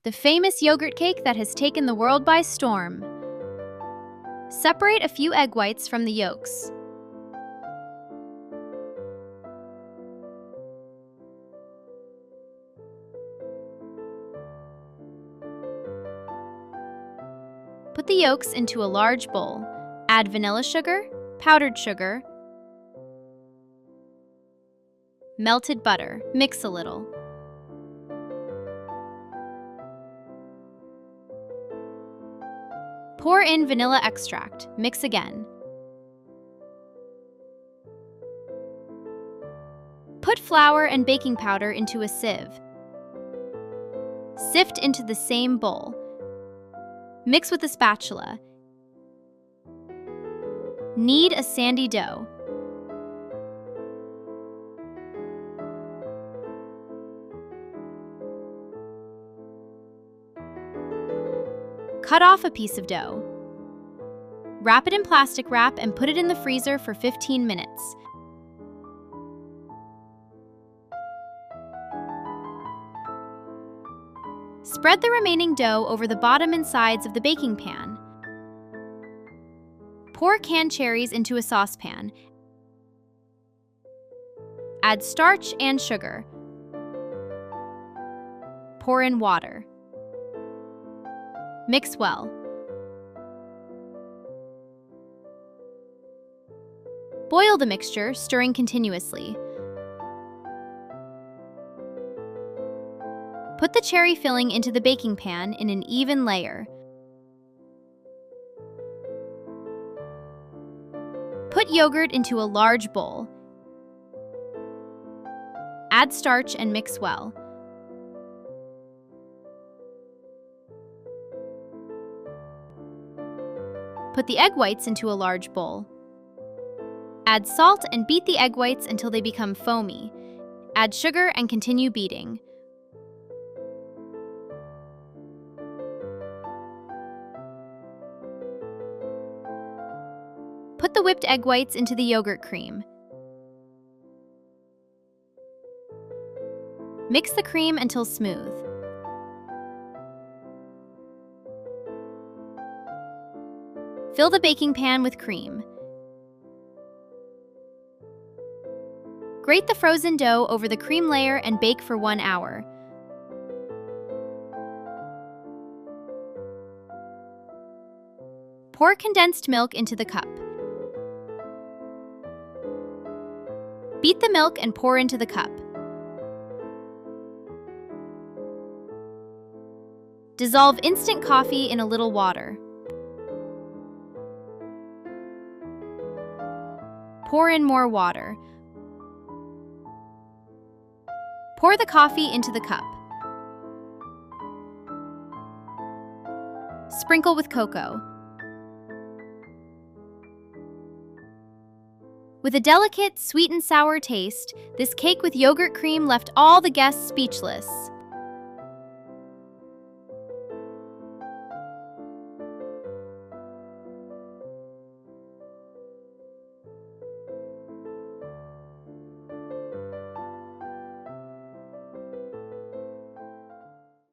the famous yogurt cake that has taken the world by storm. Separate a few egg whites from the yolks. Put the yolks into a large bowl. Add vanilla sugar, powdered sugar, melted butter. Mix a little. Pour in vanilla extract. Mix again. Put flour and baking powder into a sieve. Sift into the same bowl. Mix with a spatula. Knead a sandy dough. Cut off a piece of dough. Wrap it in plastic wrap and put it in the freezer for 15 minutes. Spread the remaining dough over the bottom and sides of the baking pan. Pour canned cherries into a saucepan. Add starch and sugar. Pour in water. Mix well. Boil the mixture, stirring continuously. Put the cherry filling into the baking pan in an even layer. Put yogurt into a large bowl. Add starch and mix well. Put the egg whites into a large bowl. Add salt and beat the egg whites until they become foamy. Add sugar and continue beating. Put the whipped egg whites into the yogurt cream. Mix the cream until smooth. Fill the baking pan with cream. Grate the frozen dough over the cream layer and bake for 1 hour. Pour condensed milk into the cup. Beat the milk and pour into the cup. Dissolve instant coffee in a little water. Pour in more water. Pour the coffee into the cup. Sprinkle with cocoa. With a delicate, sweet and sour taste, this cake with yogurt cream left all the guests speechless.